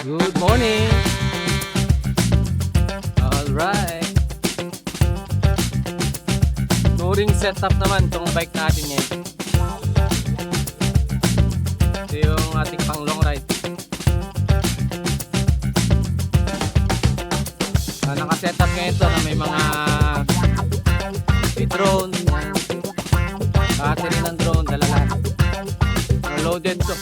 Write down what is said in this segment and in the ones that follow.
Good morning! Alright. Touring setup naman tong bike natin ngayon. Ito yung ating pang long ride. Naka-setup ngayon ito na may mga drone, battery ng drone, dala lahat. Loaded to.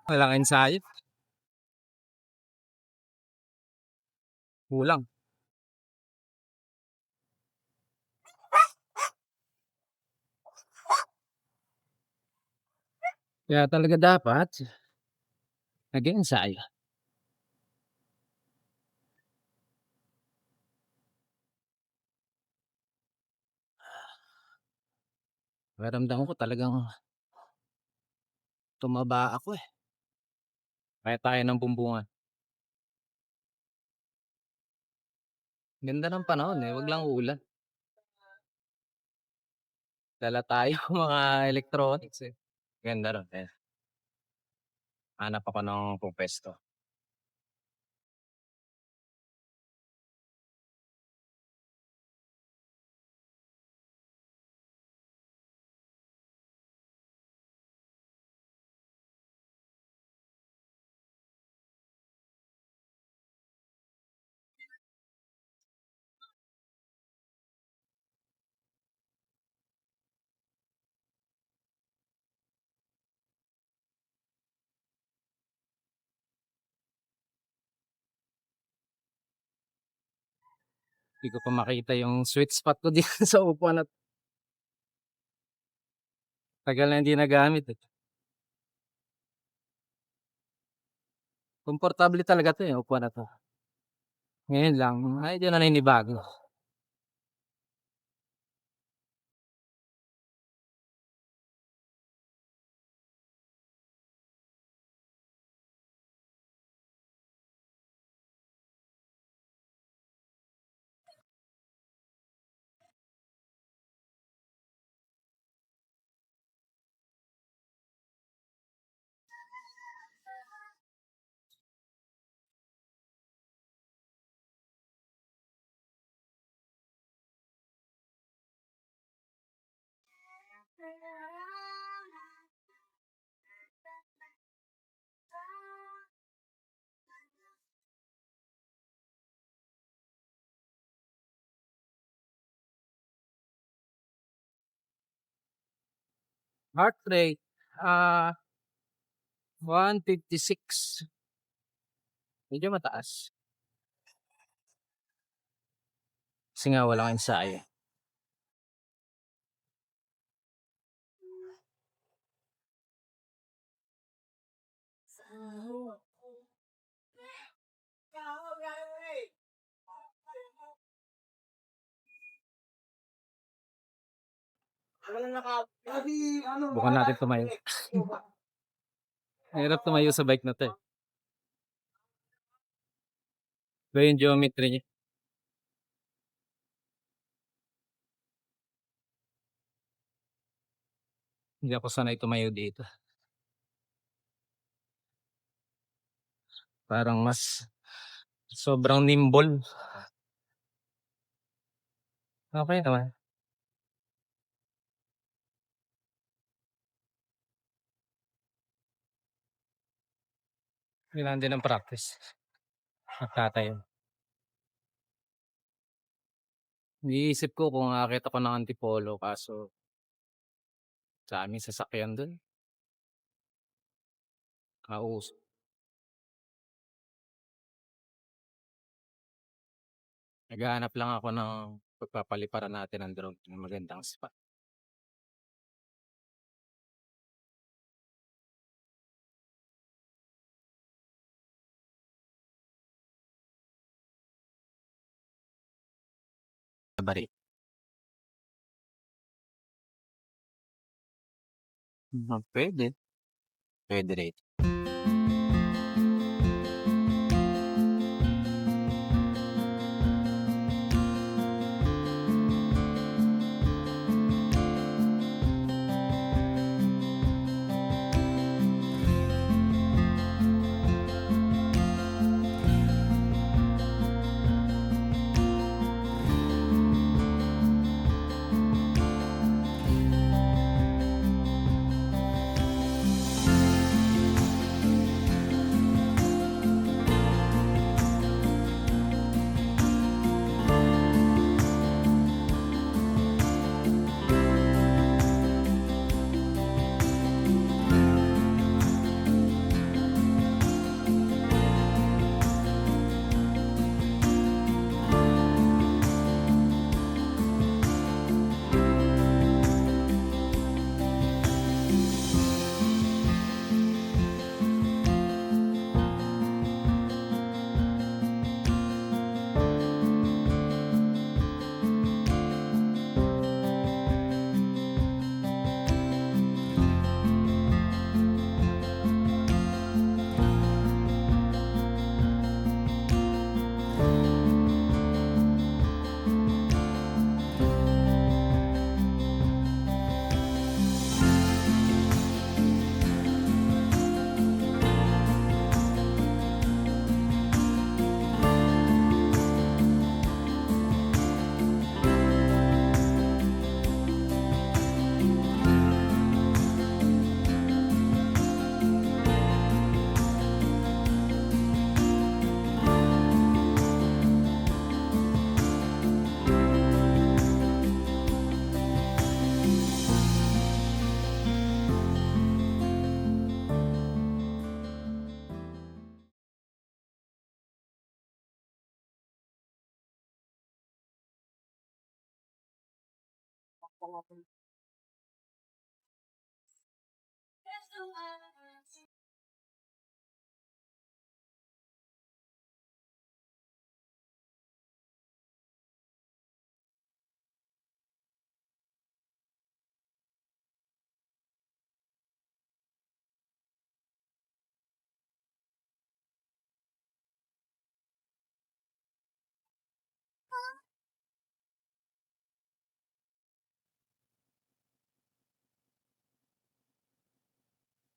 Walang ensayo. Kulang. Kaya talaga dapat nag-ensayo. Pakiramdam ko talagang tumaba ako eh. Kaya tayo ng bumbungan. Ganda ng panahon eh, wag lang ulan. Dala tayo mga electronics eh. Ganda ron eh. Hanap ako ng pwesto. Hindi ko pa makita yung sweet spot ko dito sa upuan at tagal na hindi nagamit eh. Komportable talaga 'to eh, upuan na 'to. Ngayon lang, medyo naninibago. Heart rate, 156. Medyo mataas. Kasi nga walang ensayo. Bukan natin tumayo. Mahirap tumayo sa bike na 'to eh. Iba yung geometry niya. Hindi ako sanay tumayo dito. Parang mas sobrang nimble. Okay naman. Kailangan din ng practice. Magtatayo. Iniisip ko kung aakyat ako ng Antipolo kaso sa aming sasakyan dun, kausok. Naghahanap lang ako ng pagpapaliparan natin ng drone ng magandang spot. bari puwede, puwede rin.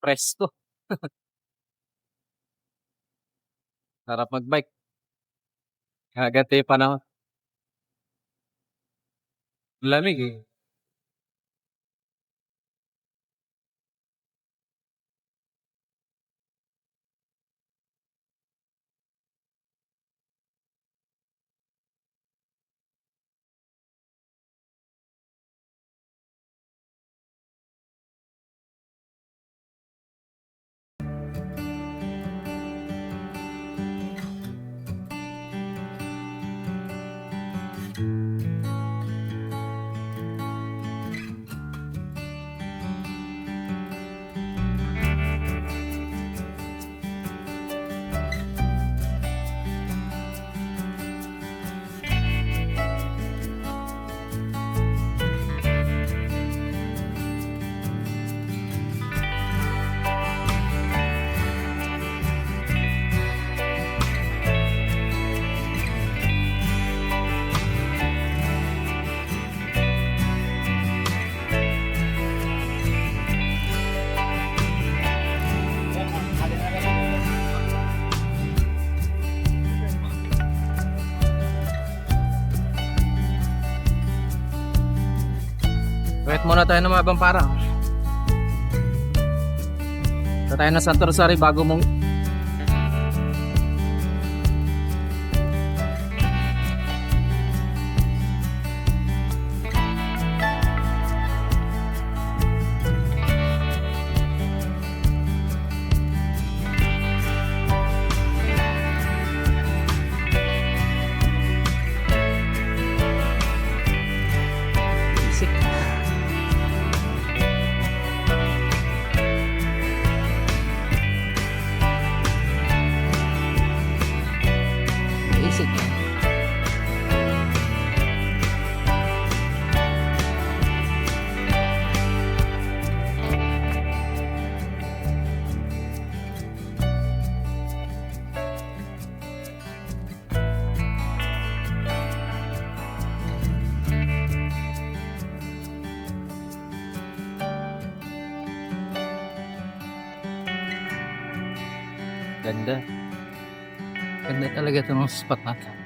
Presko, sarap mag-bike, gaganti yung panahon. Ang lamig, eh. Wait muna tayo ng mga Bampara. Punta tayo ng Santo Rosario bago mong Ganda. Ganda talaga 'tong spot na 'to.